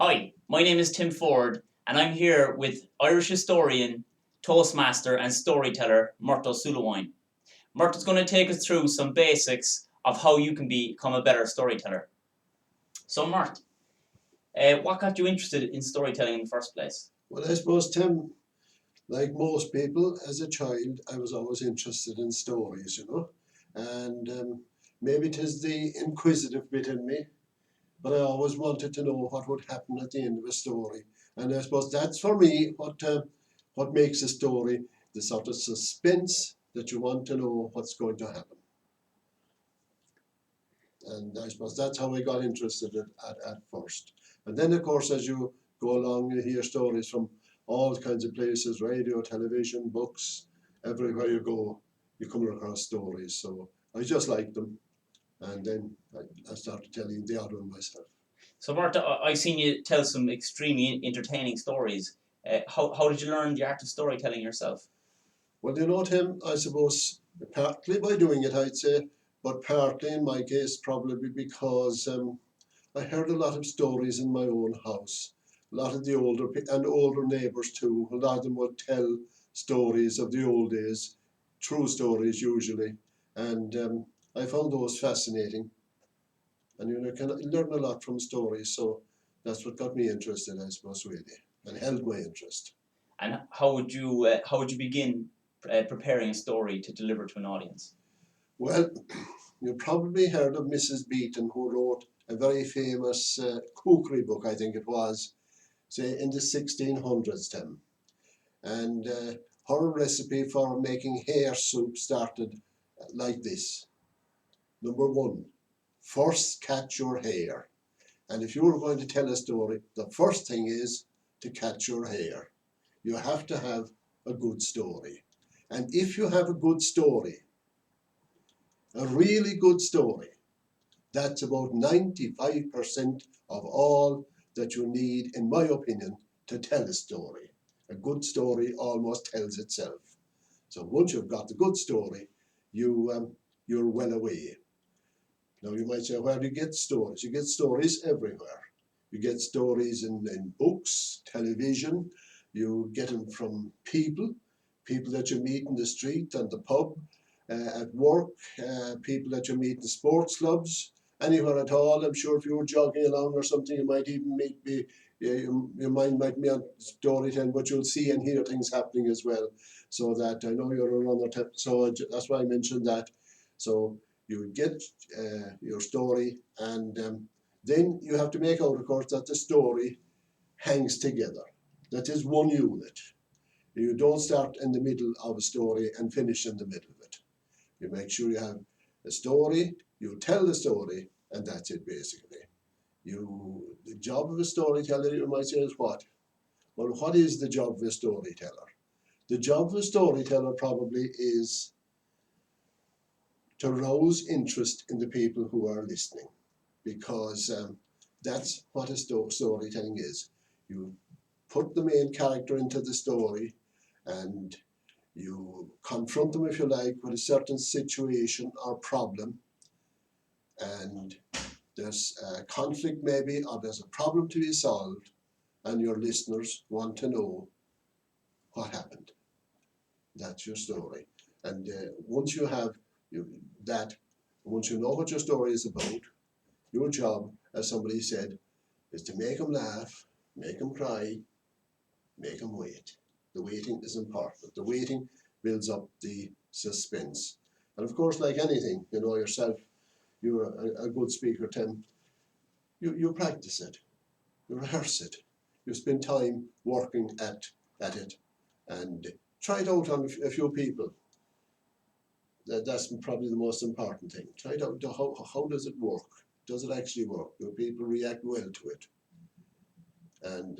Hi, my name is Tim Ford, and I'm here with Irish historian, Toastmaster, and storyteller Murt O Suilleabhain. Murt is going to take us through some basics of how you can become a better storyteller. So, Murt, what got you interested in storytelling in the first place? Well, I suppose, Tim, like most people, as a child, I was always interested in stories. And maybe it is the inquisitive bit in me, but I always wanted to know what would happen at the end of a story. And I suppose that's for me what makes a story, the sort of suspense that you want to know what's going to happen. And I suppose that's how I got interested at first. And then, of course, as you go along, you hear stories from all kinds of places: radio, television, books. Everywhere you go, you come across stories. So I just liked them. And then I started telling the other one myself. So, Murt, I've seen you tell some extremely entertaining stories. How did you learn the art of storytelling yourself? Well, Tim, I suppose partly by doing it, I'd say, but partly in my case, probably because I heard a lot of stories in my own house. A lot of the older neighbours too. A lot of them would tell stories of the old days, true stories usually, and I found those fascinating. And you can learn a lot from stories, so that's what got me interested, I suppose, really, and held my interest. And how would you begin preparing a story to deliver to an audience? Well, you probably heard of Mrs. Beaton, who wrote a very famous cookery book, I think it was, say in the 1600s, Tim. And her recipe for making hare soup started like this. Number one, first catch your hare. And if you were going to tell a story, the first thing is to catch your hare. You have to have a good story. And if you have a good story, a really good story, that's about 95% of all that you need, in my opinion, to tell a story. A good story almost tells itself. So once you've got the good story, you're well away. Now you might say, where do you get stories? You get stories everywhere. You get stories in books, television. You get them from people that you meet in the street and the pub, at work, people that you meet in sports clubs, anywhere at all. I'm sure if you were jogging along or something, you might even your mind might be on storytelling, but you'll see and hear things happening as well. So that I know you're a runner, so that's why I mentioned that. So you get your story, and then you have to make out, of course, that the story hangs together. That is one unit. You don't start in the middle of a story and finish in the middle of it. You make sure you have a story, you tell the story, and that's it basically. The job of a storyteller, you might say, is what? Well, what is the job of a storyteller? The job of a storyteller probably is to rouse interest in the people who are listening, because that's what a storytelling is. You put the main character into the story, and you confront them, if you like, with a certain situation or problem, and there's a conflict maybe, or there's a problem to be solved, and your listeners want to know what happened. That's your story. And once you have that, once you know what your story is about, your job, as somebody said, is to make them laugh, make them cry, make them wait. The waiting is important. The waiting builds up the suspense. And of course, like anything, yourself, you're a good speaker, Tim. You practice it, you rehearse it, you spend time working at it, and try it out on a few people. That's probably the most important thing. Try it out. How does it work? Does it actually work? Do people react well to it? And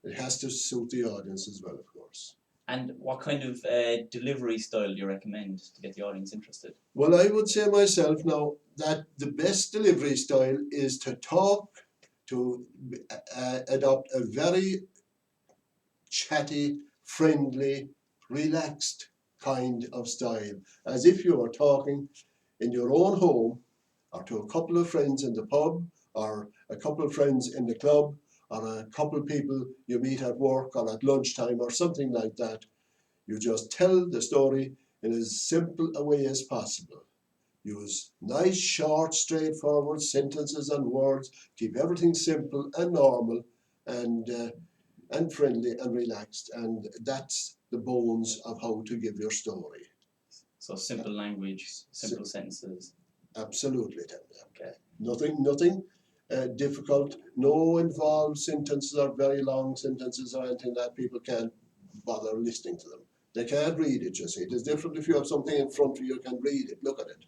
it has to suit the audience as well, of course. And what kind of delivery style do you recommend to get the audience interested? Well, I would say myself now that the best delivery style is to talk, to adopt a very chatty, friendly, relaxed kind of style, as if you are talking in your own home, or to a couple of friends in the pub, or a couple of friends in the club, or a couple of people you meet at work or at lunchtime or something like that. You just tell the story in as simple a way as possible. Use nice, short, straightforward sentences and words. Keep everything simple and normal and friendly and relaxed. And that's the bones of how to give your story. So simple language, simple sentences. Absolutely, Tim. Okay. Nothing difficult. No involved sentences or very long sentences or anything that people can't bother listening to them. They can't read it, you see. It is different if you have something in front of you, you can read it, look at it.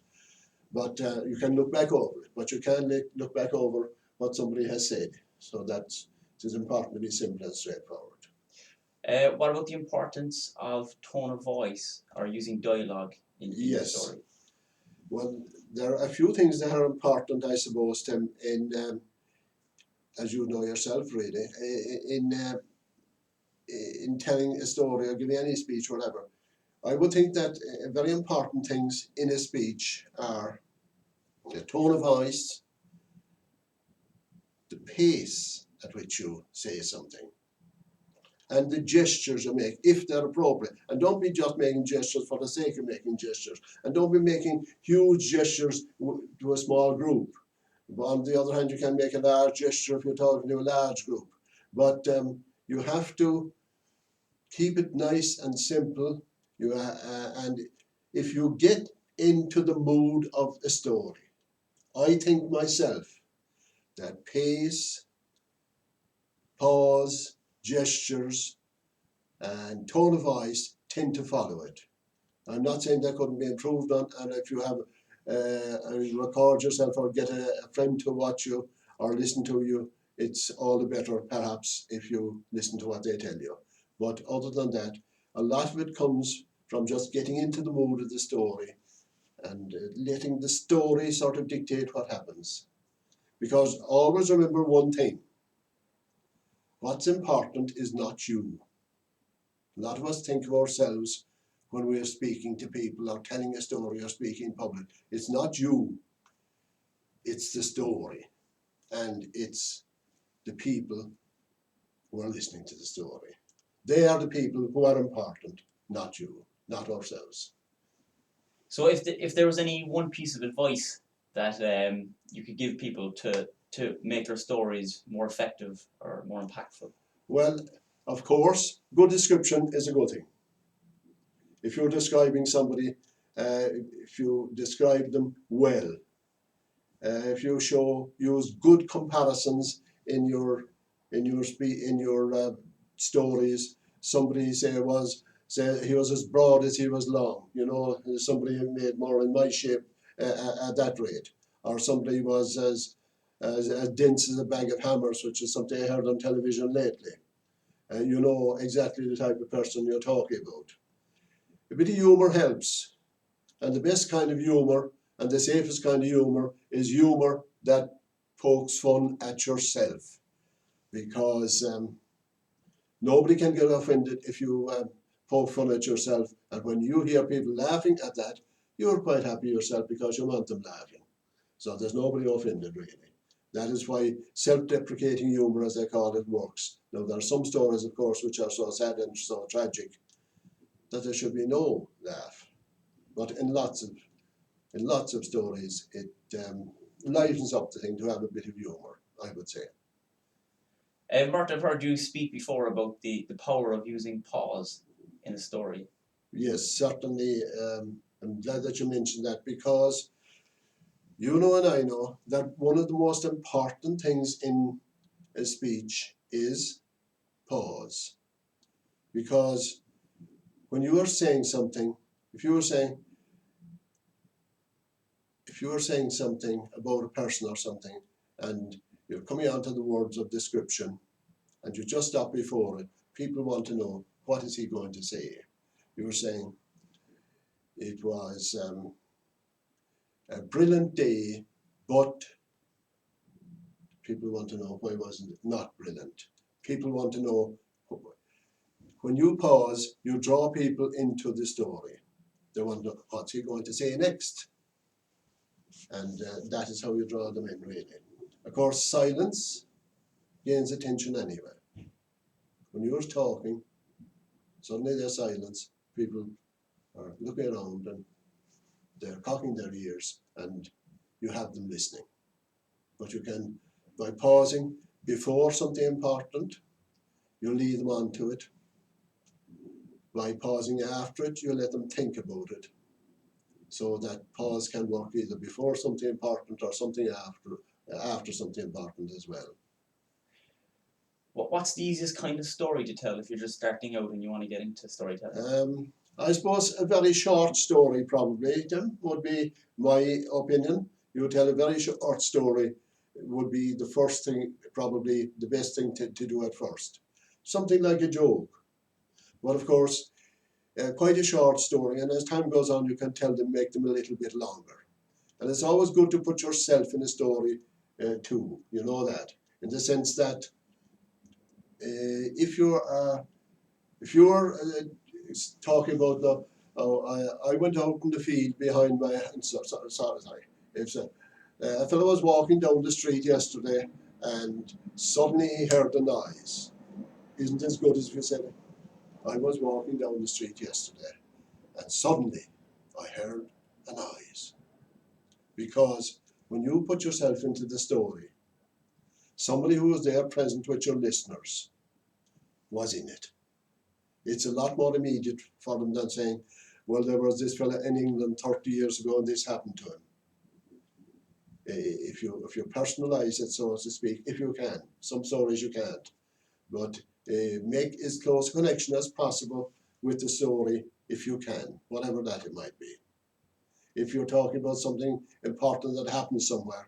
But you can look back over it, but you can't look back over what somebody has said. So it is important to be simple and straightforward. What about the importance of tone of voice or using dialogue in your story? Well, there are a few things that are important, I suppose, Tim, in as you know yourself, really, in telling a story or giving any speech, whatever. I would think that very important things in a speech are the tone of voice, the pace at which you say something, and the gestures you make, if they're appropriate. And don't be just making gestures for the sake of making gestures. And don't be making huge gestures to a small group. But on the other hand, you can make a large gesture if you're talking to a large group. But you have to keep it nice and simple. And if you get into the mood of a story, I think myself that pace, pause, gestures, and tone of voice tend to follow it. I'm not saying that couldn't be improved on, and if you have record yourself or get a friend to watch you or listen to you, it's all the better perhaps if you listen to what they tell you. But other than that, a lot of it comes from just getting into the mood of the story and letting the story sort of dictate what happens. Because always remember one thing, what's important is not you. A lot of us think of ourselves when we are speaking to people or telling a story or speaking in public. It's not you, it's the story, and it's the people who are listening to the story. They are the people who are important, not you, not ourselves. So if there was any one piece of advice that you could give people to make their stories more effective or more impactful? Well, of course, good description is a good thing. If you're describing somebody, if you describe them well, if you use good comparisons in your stories. Somebody say he was as broad as he was long. You know, somebody made more in my shape at that rate, or somebody was as dense as a bag of hammers, which is something I heard on television lately. You know exactly the type of person you're talking about. A bit of humour helps, and the best kind of humour and the safest kind of humour is humour that pokes fun at yourself, because nobody can get offended if you poke fun at yourself, and when you hear people laughing at that, you're quite happy yourself because you want them laughing. So there's nobody offended, really. That is why self-deprecating humour, as they call it, works. Now, there are some stories, of course, which are so sad and so tragic that there should be no laugh. But in lots of stories, it lightens up the thing to have a bit of humour, I would say. Murt, I've heard you speak before about the power of using pause in a story. Yes, certainly. I'm glad that you mentioned that, because you know and I know that one of the most important things in a speech is pause. Because when you are saying something, if you were saying something about a person or something, and you're coming on to the words of description, and you just stop before it, people want to know, what is he going to say? You were saying, it was a brilliant day, but people want to know, why wasn't it not brilliant? People want to know, when you pause, you draw people into the story. They want to know, what's he going to say next? And that is how you draw them in, really. Of course, silence gains attention anyway. When you're talking, suddenly there's silence. People are looking around and they're cocking their ears, and you have them listening. But you can, by pausing before something important, you lead them on to it. By pausing after it, you let them think about it. So that pause can work either before something important or something after something important as well. What's the easiest kind of story to tell if you're just starting out and you want to get into storytelling? I suppose a very short story probably, Tim, would be my opinion. You tell a very short story would be the first thing, probably the best thing to do at first. Something like a joke. But of course, quite a short story, and as time goes on, you can make them a little bit longer. And it's always good to put yourself in a story too, you know that, in the sense that if you're talking about I went out in the field behind my, sorry, if a fellow was walking down the street yesterday and suddenly he heard a noise. Isn't as good as if you said, I was walking down the street yesterday and suddenly I heard a noise. Because when you put yourself into the story, somebody who was there present with your listeners was in it. It's a lot more immediate for them than saying, well, there was this fella in England 30 years ago and this happened to him. If you personalize it, so to speak, if you can. Some stories you can't. But make as close a connection as possible with the story if you can, whatever that it might be. If you're talking about something important that happened somewhere,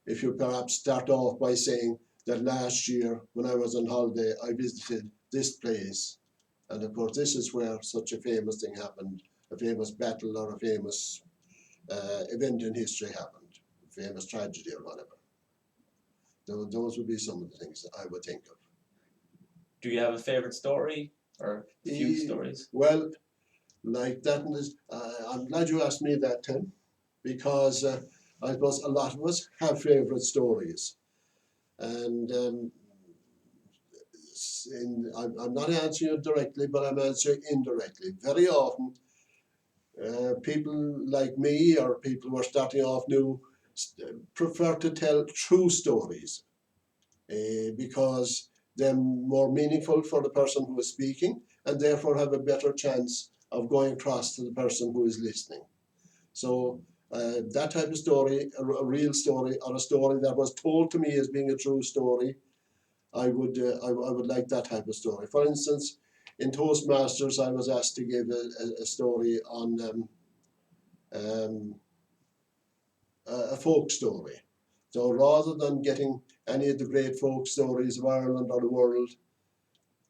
if you perhaps start off by saying that last year when I was on holiday, I visited this place. And of course, this is where such a famous thing happened, a famous battle or a famous event in history happened, a famous tragedy or whatever. Those would be some of the things that I would think of. Do you have a favourite story or a few stories? Well, like that, I'm glad you asked me that, Tim, because I suppose a lot of us have favourite stories. And I'm not answering it directly, but I'm answering indirectly. Very often, people like me or people who are starting off new prefer to tell true stories because they're more meaningful for the person who is speaking and therefore have a better chance of going across to the person who is listening. So that type of story, a real story, or a story that was told to me as being a true story, I would like that type of story. For instance, in Toastmasters, I was asked to give a story on a folk story. So rather than getting any of the great folk stories of Ireland or the world,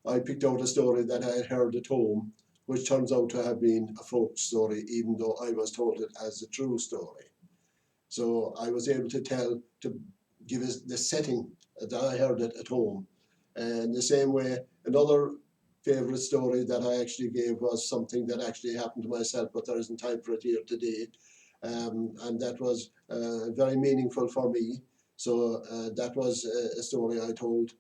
I picked out a story that I had heard at home, which turns out to have been a folk story, even though I was told it as a true story. So I was able to give us the setting that I heard it at home. And the same way, another favourite story that I actually gave was something that actually happened to myself, but there isn't time for it here today. And that was very meaningful for me. So that was a story I told.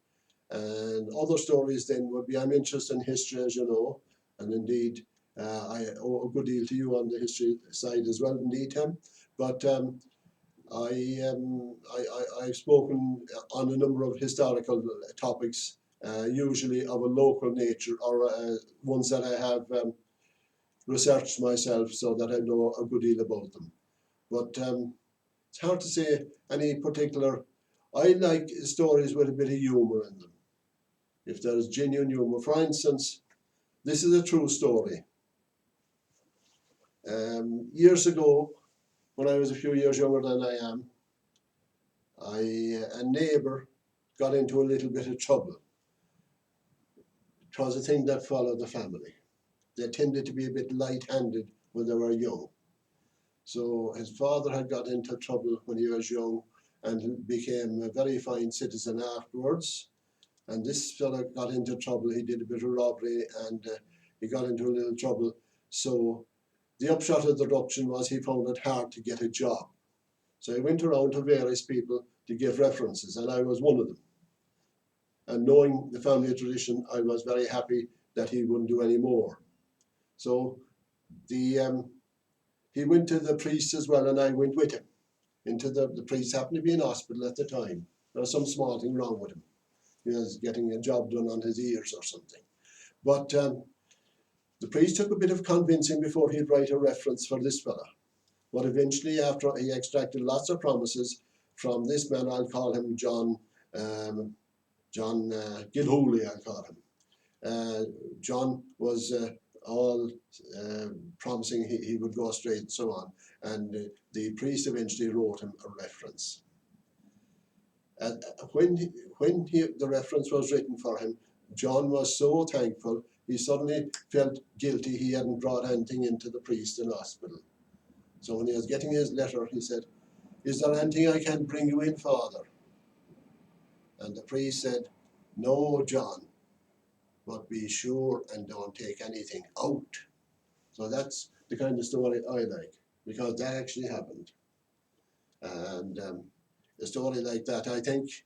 And other stories then would be, I'm interested in history, as you know, and indeed I owe a good deal to you on the history side as well, indeed, Tim. But I've spoken on a number of historical topics, usually of a local nature or ones that I have researched myself so that I know a good deal about them. But it's hard to say any particular. I like stories with a bit of humour in them. If there is genuine humour. For instance, this is a true story. Years ago, when I was a few years younger than I am, a neighbour got into a little bit of trouble. It was a thing that followed the family. They tended to be a bit light-handed when they were young. So his father had got into trouble when he was young and became a very fine citizen afterwards. And this fellow got into trouble. He did a bit of robbery and he got into a little trouble. So the upshot of the eruption was he found it hard to get a job. So he went around to various people to give references, and I was one of them. And knowing the family tradition, I was very happy that he wouldn't do any more. So he went to the priest as well, and I went with him. The priest happened to be in hospital at the time. There was some small thing wrong with him. He was getting a job done on his ears or something. But the priest took a bit of convincing before he'd write a reference for this fella. But eventually, after he extracted lots of promises from this man, I'll call him John Gilhooly, I'll call him. John was all promising he would go straight and so on. And the priest eventually wrote him a reference. When the reference was written for him, John was so thankful, he suddenly felt guilty he hadn't brought anything into the priest in hospital. So when he was getting his letter, he said, "Is there anything I can bring you in, Father?" And the priest said, "No, John, but be sure and don't take anything out." So that's the kind of story I like, because that actually happened. And a story like that, I think,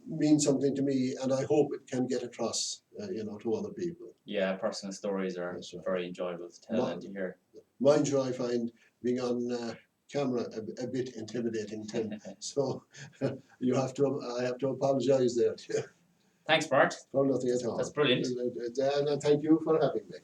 means something to me, and I hope it can get across, to other people. Yeah, personal stories are Right. very enjoyable to tell and to hear. Mind you, I find being on camera a bit intimidating, Tim. So I have to apologise there. Thanks, Bart. For nothing at all. That's brilliant. And thank you for having me.